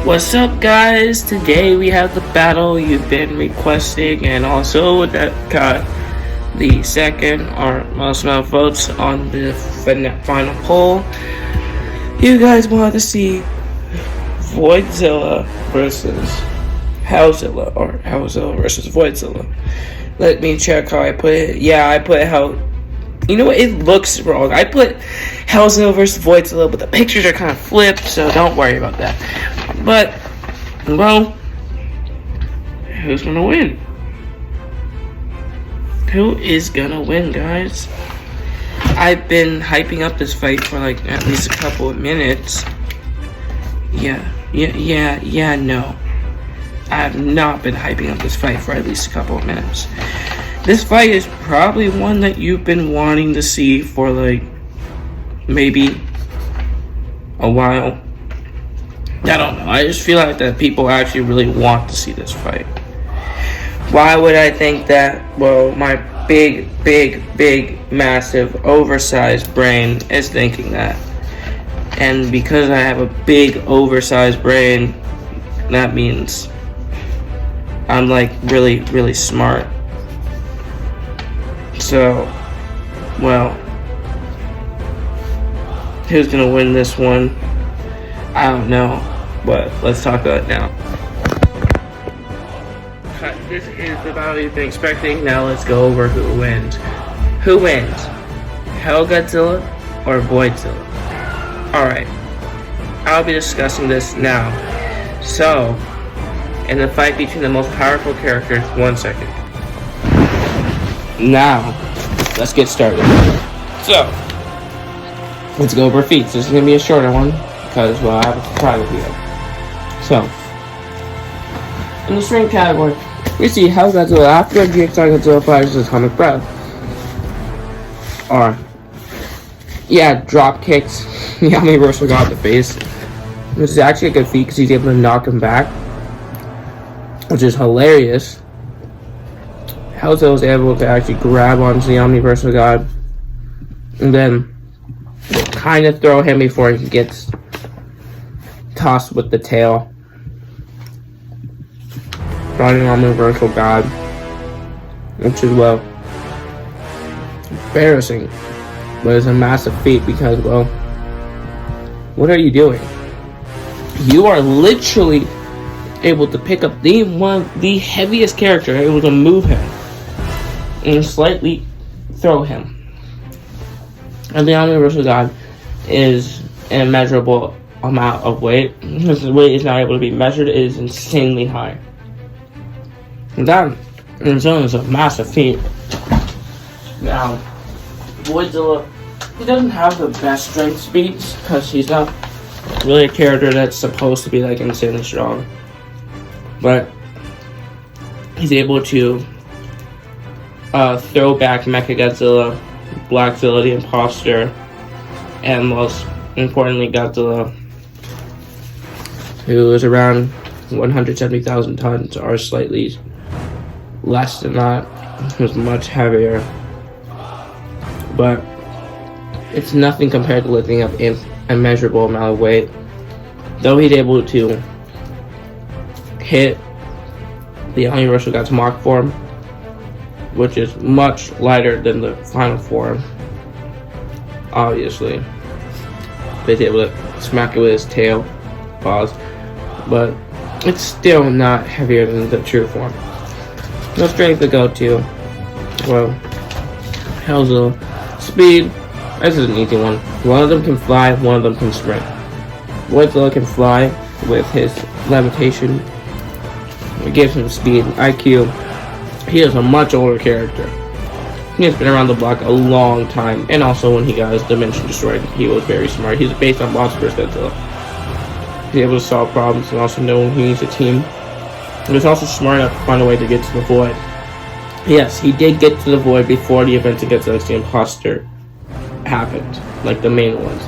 What's up, guys? Today we have the battle you've been requesting, and also that got the second or most amount of votes on the final poll. You guys wanted to see Voidzilla versus Hellzilla, or Hellzilla versus Voidzilla. Let me check how I put it. Yeah, I put how. You know what? It looks wrong. I put Hellzilla versus Voidzilla, but the pictures are kind of flipped, so don't worry about that. But, well, who's gonna win? Who is gonna win, guys? I've been hyping up this fight for like at least a couple of minutes. No. I have not been hyping up this fight for at least a couple of minutes. This fight is probably one that you've been wanting to see for like maybe a while. I don't know. I just feel like that people actually really want to see this fight. Why would I think that? Well, my big, massive, oversized brain is thinking that. And because I have a big, oversized brain, that means I'm like really smart. So, well, who's gonna win this one? I don't know, but let's talk about it now. This is the battle you've been expecting. Now let's go over who wins. Who wins? Godzilla or Voidzilla? Alright, I'll be discussing this now. So, in the fight between the most powerful characters, 1 second. Now, let's get started. So, let's go over feats. This is going to be a shorter one, because, well, I have a photography of. So, in the strength category, we see how Godzilla after GX Godzilla fires his atomic breath. Or, drop kicks. Yami Russell got the face. This is actually a good feat because he's able to knock him back, which is hilarious. Hellzilla was able to actually grab onto the Omniversal God and then kind of throw him before he gets tossed with the tail. Fighting Omniversal God, which is, well, embarrassing, but it's a massive feat because, well, what are you doing? You are literally able to pick up the heaviest character, able to move him and slightly throw him. And the Omniversal God is an immeasurable amount of weight. His weight is not able to be measured. It is insanely high. And that in its own is a massive feat. Now, Voidzilla, he doesn't have the best strength speeds because he's not really a character that's supposed to be like insanely strong. But he's able to throw back Mechagodzilla, Blackzilla, the Imposter, and most importantly Godzilla, who is around 170,000 tons, or slightly less than that. Who's much heavier, but it's nothing compared to lifting up an immeasurable amount of weight. Though he's able to hit the Universal God's Mach form, which is much lighter than the final form, obviously. He's able to smack it with his tail, but it's still not heavier than the true form. No strength to go to. Well, Hellzilla. Speed, this is an easy one. One of them can fly, one of them can sprint. Voidzilla can fly with his levitation. It gives him speed, IQ. He is a much older character. He has been around the block a long time, and also when he got his dimension destroyed, he was very smart. He's based on Monster's Godzilla. He's able to solve problems and also know when he needs a team. He was also smart enough to find a way to get to the Void. Yes, he did get to the Void before the events against the Imposter happened, like the main ones.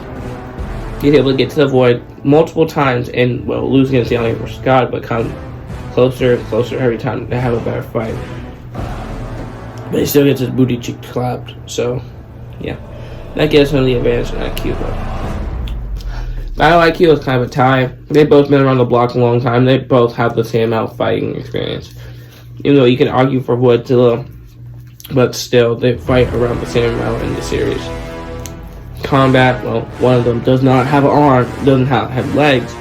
He's able to get to the Void multiple times and, well, lose against the Universal God, but come closer and closer every time to have a better fight. But he still gets his booty cheek clapped, so, yeah. That gives him the advantage in IQ, though. My IQ is kind of a tie. They've both been around the block a long time. They both have the same amount of fighting experience. Even though you can argue for Voidzilla, but still, they fight around the same amount in the series. Combat, well, one of them does not have an arm, doesn't have legs,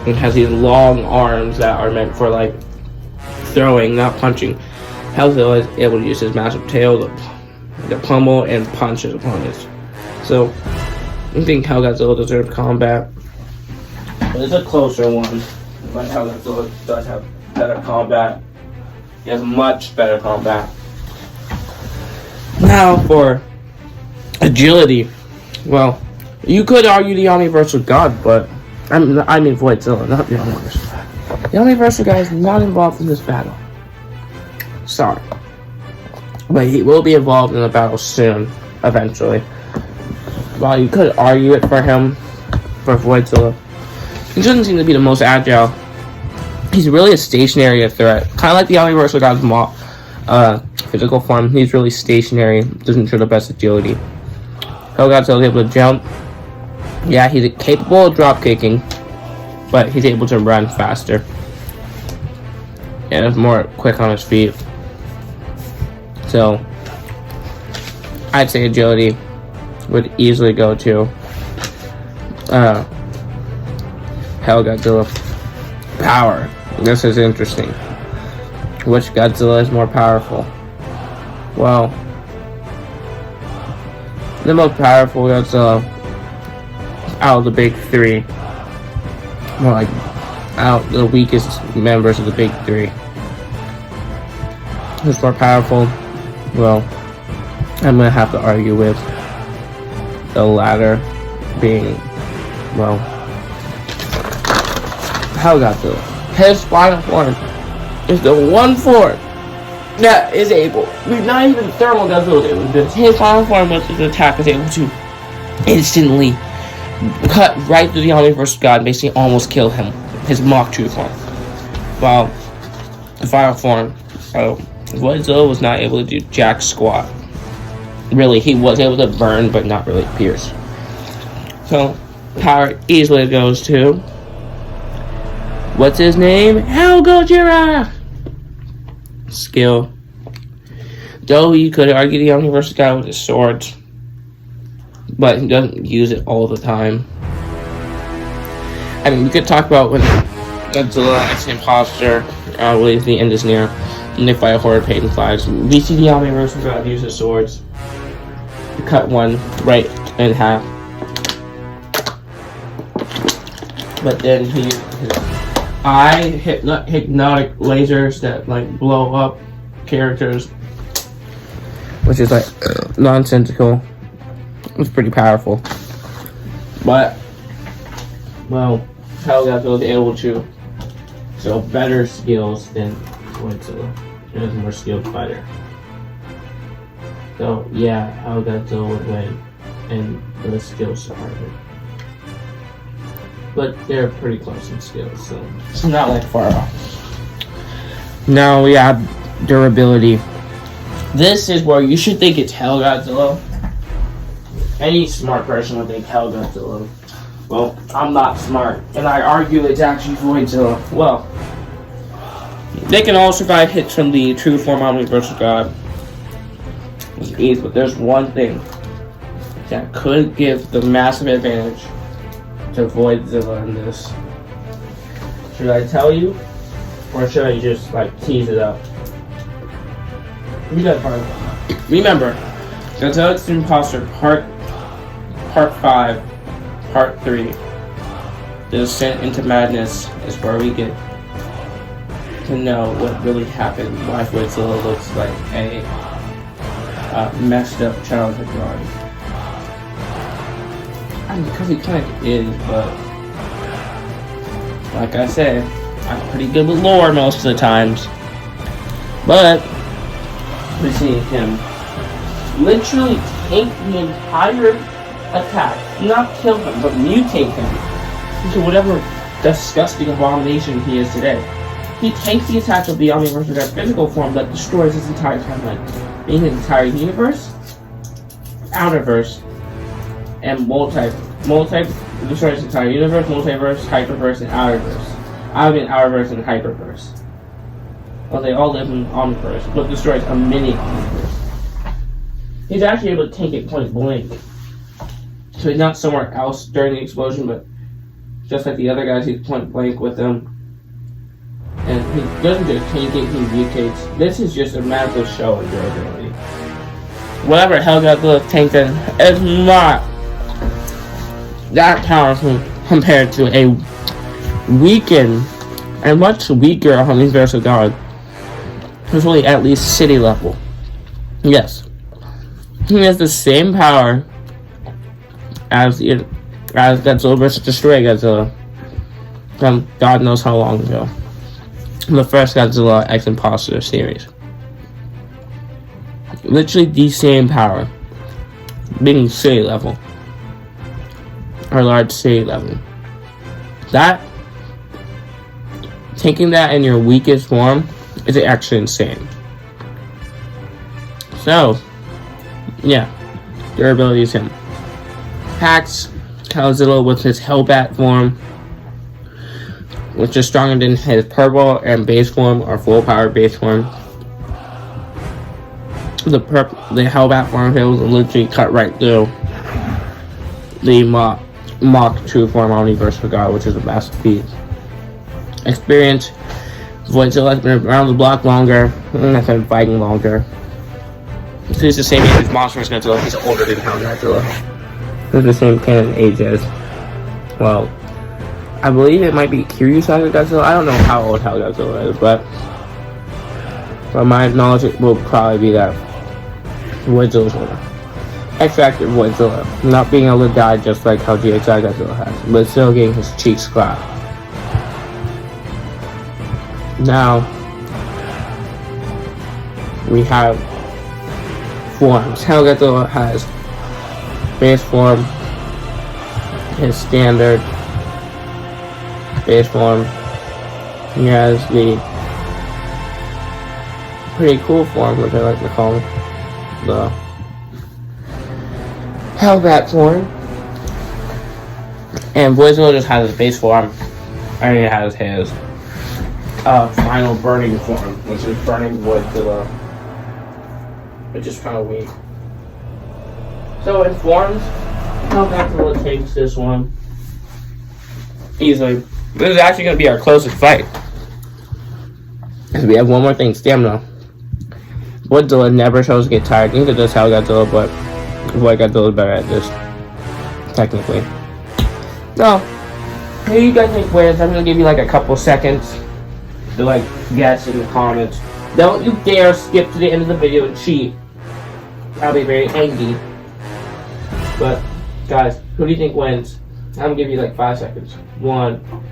and has these long arms that are meant for, like, throwing, not punching. Godzilla is able to use his massive tail to pummel and punch his opponents. So, I think Godzilla deserves combat. But it's a closer one. But Godzilla does have better combat. He has much better combat. Now for agility. Well, you could argue the Omniversal God, but I mean Voidzilla, not the Omniversal God. The Omniversal God is not involved in this battle. Sorry. But he will be involved in the battle soon, eventually. While you could argue it for him, for Voidzilla, he doesn't seem to be the most agile. He's really a stationary threat. Kind of like the Omniversal God's physical form. He's really stationary, doesn't show the best agility. Godzilla is able to jump. Yeah, he's capable of drop kicking, but he's able to run faster. And is more quick on his feet. So, I'd say agility would easily go to Godzilla. Power. This is interesting. Which Godzilla is more powerful? Well, the most powerful Godzilla out of the big three. More like out the weakest members of the big three. Who's more powerful? Well, I'm gonna have to argue with the latter being, well, Godzilla. His spinal form is the one form that is able, not even thermal Godzilla is able to do this. His spinal form with his attack is able to instantly cut right through the Omniversal God and basically almost kill him. His Mach 2 form. While the final form, Voidzilla was not able to do jack squat. Really, he was able to burn, but not really pierce. So, power easily goes to, what's his name? Godzilla! Skill. Though you could argue the Omniversal guy with his swords, but he doesn't use it all the time. I mean, we could talk about when Godzilla and Imposter, the end is near, and they fight Horde Pagan Flags. We see the Omniversal God use his swords to cut one right in half. But then he uses his hypnotic lasers that like blow up characters, which is like nonsensical. It's pretty powerful. But, well, Godzilla is able to show better skills than Voidzilla. He is a more skilled fighter. So, yeah, Godzilla would win in the skills department. But they're pretty close in skills, so it's not like far off. Now we have durability. This is where you should think it's Godzilla. Any smart person would think Godzilla. Well, I'm not smart, and I argue it's actually Voidzilla. Well, they can all survive hits from the true form Omniversal God. But there's one thing that could give the massive advantage to Voidzilla in this. Should I tell you, or should I just like tease it up? You gotta find one. Remember, Godzilla x Imposter Part 5, Part 3. The Descent into Madness is where we get to know what really happened. Why Voidzilla looks like a messed up childhood drawing. I mean, because he kind of is, but like I said, I'm pretty good with lore most of the times. But we see him literally tank the entire attack, not kill him, but mutate him into whatever disgusting abomination he is today. He tanks the attack of the Omniversal God physical form that destroys his entire timeline, meaning his entire universe, outerverse, and multiverse. destroys the entire universe, multiverse, hyperverse, and outerverse. I mean outerverse and hyperverse. Well, they all live in omniverse, but destroys a mini omniverse. He's actually able to take it point blank. So he's not somewhere else during the explosion, but just like the other guys, he's point blank with them. And he doesn't just tank it, he mutates. This is just a massive show of durability. Whatever Godzilla tanked in is not that powerful compared to a weakened and much weaker Omniversal God who's only at least city level. Yes. He has the same power as Godzilla vs. Destroy Godzilla from God knows how long ago. The first Godzilla X Imposter series. Literally the same power. Being city level. Or large city level. That, taking that in your weakest form is actually insane. So, yeah. Durability is him. Hacks Godzilla with his Hellbat form, which is stronger than his purple and base form or full power base form. The Hellbat form will literally cut right through the mock true form Omniversal God, which is a masterpiece. Experience. Voidzilla has been around the block longer and has been fighting longer. So he's the same age as Monster vs. Godzilla. He's older than Godzilla. He's the same canon age as, well, I believe it might be Kiryu's Godzilla. I don't know how old Godzilla is, but from my knowledge, it will probably be that Voidzilla's older. X-Factor Voidzilla, not being able to die just like how GXI Godzilla has, but still getting his cheeks clapped. Now, we have forms. Godzilla has base form, his standard base form. He has the pretty cool form, which I like to call the Hellbat form. And Voidzilla just has his base form, and he has his final burning form, which is burning Voidzilla, which is kind of weak. So in forms, Godzilla takes this one easily. This is actually going to be our closest fight. Because we have one more thing, stamina. Voidzilla never shows to get tired. Neither does Godzilla, but Godzilla is better at this, technically. So, who you guys think wins? I'm going to give you like a couple seconds to like guess in the comments. Don't you dare skip to the end of the video and cheat. I'll be very angry. But, guys, who do you think wins? I'm going to give you like 5 seconds. 1,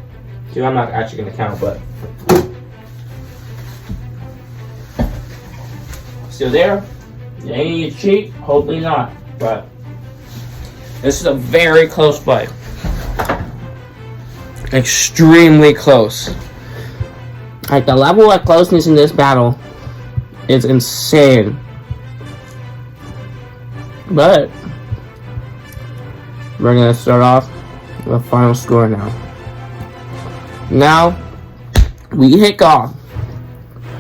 2, I'm not actually going to count, but... Still there? You ain't need to cheat? Hopefully not. But, this is a very close fight. Extremely close. Like, the level of closeness in this battle is insane. But, we're going to start off with the final score now. Now, we kick off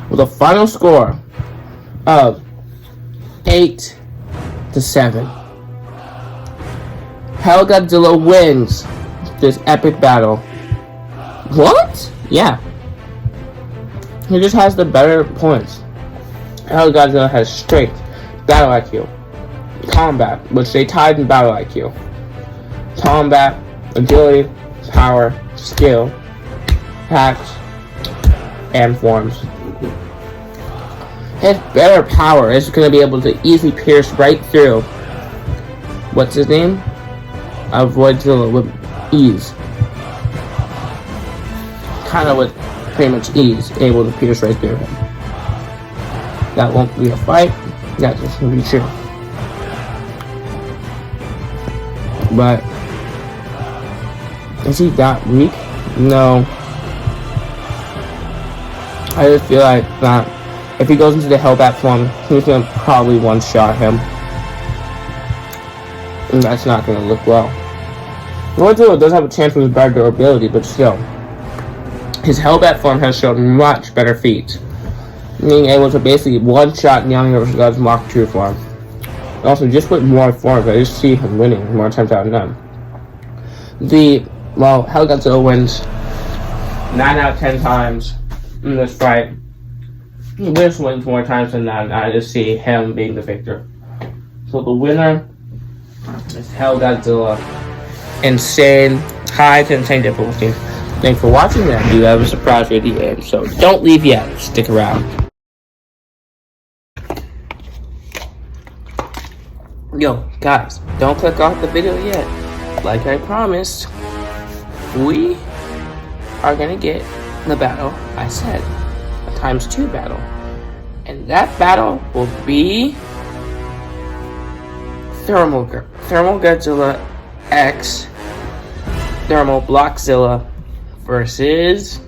with a final score of 8-7. Godzilla wins this epic battle. What? Yeah. He just has the better points. Godzilla has strength, battle IQ, combat, which they tied in battle IQ. Combat, agility, power, skill, hacks, and forms. His better power is going to be able to easily pierce right through, what's his name? Voidzilla with ease. Kind of with pretty much ease, able to pierce right through him. That won't be a fight, that's just going to be true. But, is he that weak? No. I just feel like that if he goes into the Hellbat form, he's going to probably one-shot him. And that's not going to look well. Godzilla does have a chance with his bad durability, but still. His Hellbat form has shown much better feats, being able to basically one-shot the Omniverse God's Mach 2 form. Also, just with more forms, I just see him winning more times out of none. Hell Godzilla wins 9 out of 10 times in this fight. This wins more times than not, and I just see him being the victor. So the winner is Hell Godzilla. Insane, high to insane difficulty. Thanks for watching that. I do have a surprise for you at the end, so don't leave yet. Stick around. Yo, guys, don't click off the video yet. Like I promised, we are gonna get the battle I said, a ×2 battle. And that battle will be Thermal Godzilla X Thermal Blockzilla versus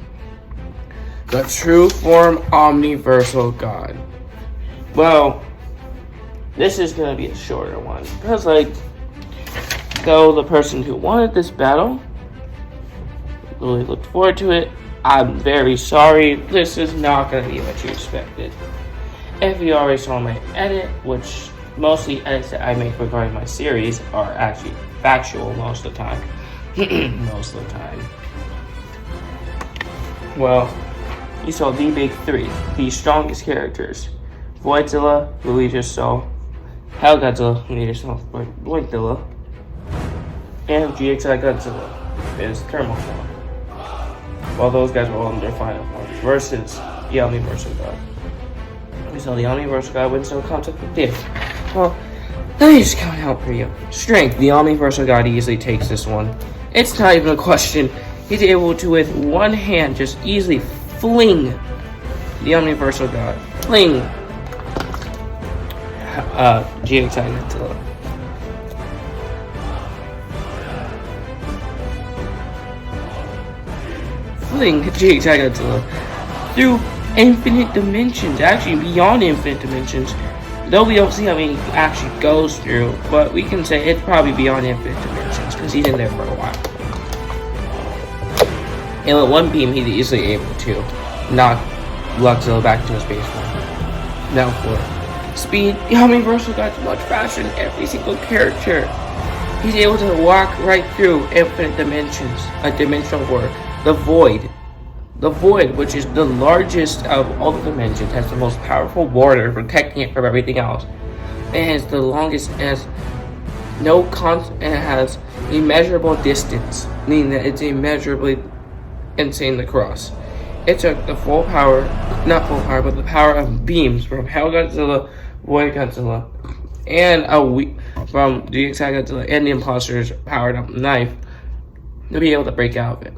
the True Form Omniversal God. Well, this is gonna be a shorter one because, though the person who wanted this battle really looked forward to it, I'm very sorry. This is not gonna be what you expected. If you already saw my edit, which mostly edits that I make regarding my series are actually factual most of the time. Most of the time. Well, you saw the big three, the strongest characters. Voidzilla, who we just saw. Hell Godzilla, who we just saw. Voidzilla. And GXI Godzilla, is thermal form. While those guys were all in their final form. Versus the Omniversal God. We saw the Omniversal God win some concept with this. Well, let me just count out for you. Strength, the Omniversal God easily takes this one. It's not even a question. He's able to, with one hand, just easily fling the Omniversal God. Fling GXI Godzilla. Fling GXI Godzilla through infinite dimensions, actually beyond infinite dimensions. Though we don't see how many he actually goes through, but we can say it's probably beyond infinite dimensions because he's in there for a while. And with one beam, he's easily able to knock Godzilla back to his base form. Now for speed, the Omniversal God's much faster than every single character. He's able to walk right through infinite dimensions, a dimensional work. The Void, which is the largest of all the dimensions, has the most powerful border protecting it from everything else. It has the longest, it has and it has immeasurable distance, meaning that it's immeasurably insane to cross. It took the full power, not full power, but the power of beams from Hell Godzilla, Void Godzilla, and from GXI Godzilla and the Imposter's powered up knife to be able to break out of it.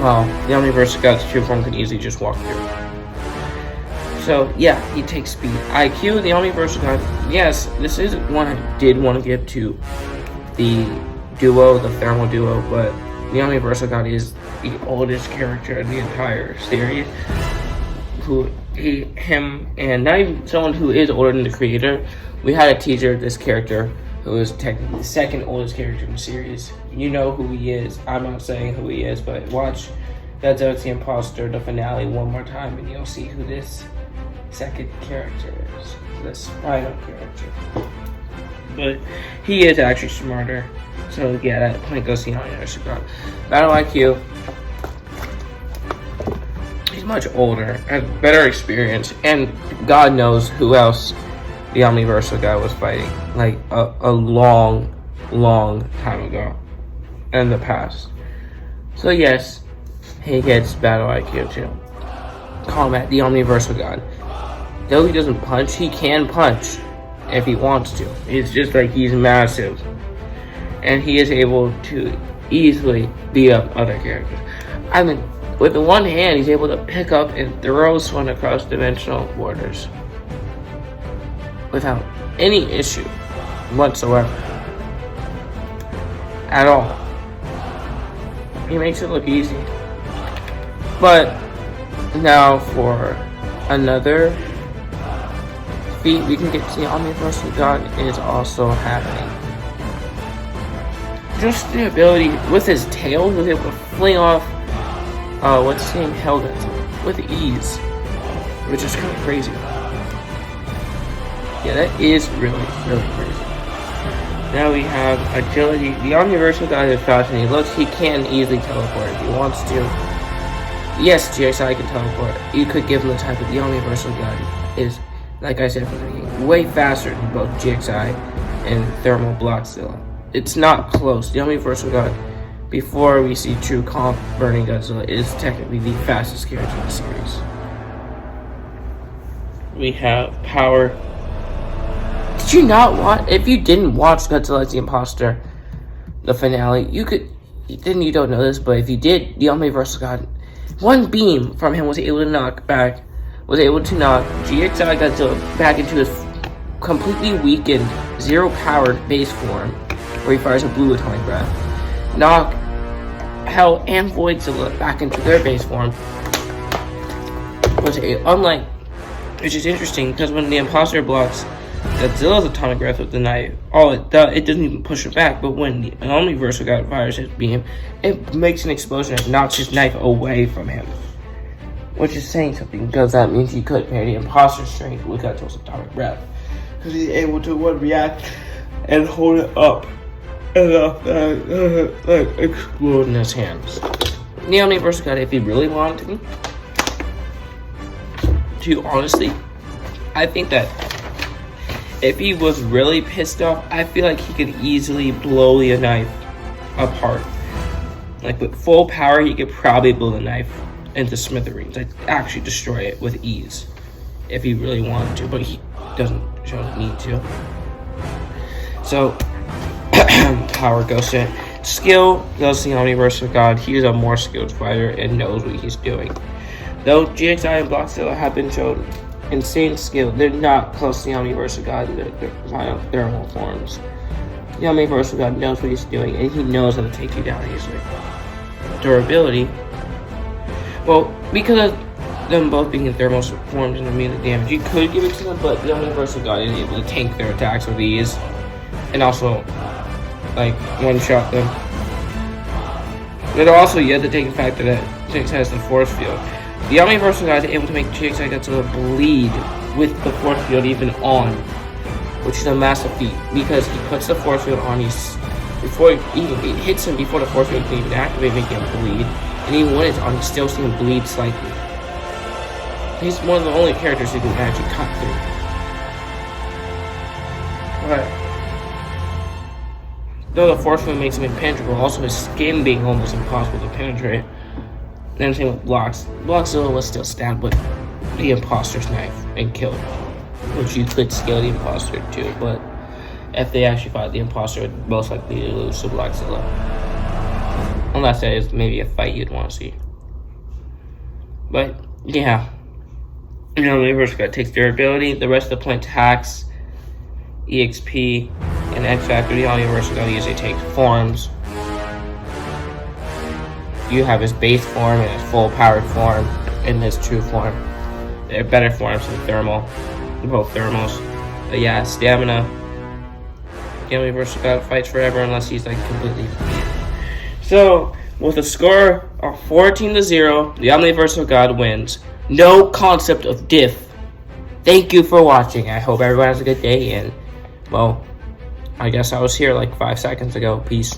Well, the Omniversal God's true form can easily just walk through. So, yeah, he takes speed. IQ, the Omniversal God, yes, this is one I did want to give to the duo, the thermal duo, but the Omniversal God is the oldest character in the entire series. And not even someone who is older than the creator. We had a teaser of this character who is technically the second oldest character in the series. You know who he is. I'm not saying who he is, but watch Godzilla the Imposter, the finale, one more time, and you'll see who this second character is. This final character. But he is actually smarter. So yeah, that point goes to the Omniversal God. Battle IQ. He's much older, has better experience, and God knows who else the Omniversal God was fighting, like a long time ago in the past. So yes, he gets battle IQ too. Combat, the Omniversal God. Though he doesn't punch, he can punch if he wants to. It's just like he's massive, and he is able to easily beat up other characters. I mean, with the one hand, he's able to pick up and throw someone across dimensional borders without any issue whatsoever. At all. He makes it look easy. But now for another feat we can get to the Omniversal God is also happening. just the ability with his tail, he was able to fling off what's his name, Godzilla, with ease, which is kind of crazy. Yeah, that is really crazy. Now we have agility. The Omniversal guy is fascinating. He can easily teleport if he wants to. Yes, GXI can teleport. You could give him the type of the Omniversal guy is, like I said from the beginning, way faster than both GXI and Thermal Godzilla. It's not close. The Omniversal God, before we see true comp burning Godzilla, is technically the fastest character in the series. We have power. Did you not watch? If you didn't watch Godzilla the Imposter, the finale, you could. Then you don't know this, but if you did, the Omniversal God, one beam from him was able to knock GXI Godzilla back into his completely weakened, zero-powered base form, where he fires a blue atomic breath. Knock Hell and Voidzilla back into their base form. Unlike, which is interesting because when the Imposter blocks Godzilla's atomic breath with the knife, it doesn't even push it back. But when the Omniversal God fires his beam, it makes an explosion and knocks his knife away from him. Which is saying something, because that means he could pair the Imposter's strength with Godzilla's atomic breath. Because he's able to react and hold it up enough that explode in his hands. The Omniversal God, if he really wanted to, honestly, I think that if he was really pissed off, I feel like he could easily blow the knife apart. Like with full power, he could probably blow the knife into smithereens. Like actually destroy it with ease if he really wanted to, but he doesn't show the need to. So power goes to it. Skill goes to the Omniversal God. He is a more skilled fighter and knows what he's doing. Though GXI and Godzilla have been shown insane skill, they're not close to the Omniversal God in their thermal forms. The Omniversal God knows what he's doing, and he knows how to take you down easily. Durability. Well, because of them both being in thermal forms and immune to damage, you could give it to them, but the Omniversal God is able to tank their attacks with ease, and also, like, one-shot them. But also, you have to take the fact that Jinx has the force field. The Omniversal God is able to make GXI Godzilla bleed with the force field even on, which is a massive feat, because he puts the force field on, before it hits him before the force field can even activate, making him bleed. And even when it's on, you still see him bleed slightly. He's one of the only characters who can actually cut through. But though the force field makes him impenetrable, also his skin being almost impossible to penetrate. And same with Blocks. Godzilla was still stabbed with the Imposter's knife and killed, which you could scale the Imposter too, but if they actually fought, the Imposter would most likely lose to Godzilla. Unless that is maybe a fight you'd want to see. But, yeah. You know, the Omniversal God takes durability. The rest of the plant attacks, EXP, and X Factor. The Omniversal God usually takes forms. You have his base form and his full powered form and his true form. They're better forms than thermal. They're both thermals. But yeah, stamina. The Omniversal God fights forever unless he's like completely defeated. So, with a score of 14-0, the Omniversal God wins. No concept of diff. Thank you for watching. I hope everyone has a good day, and, well, I guess I was here like 5 seconds ago. Peace.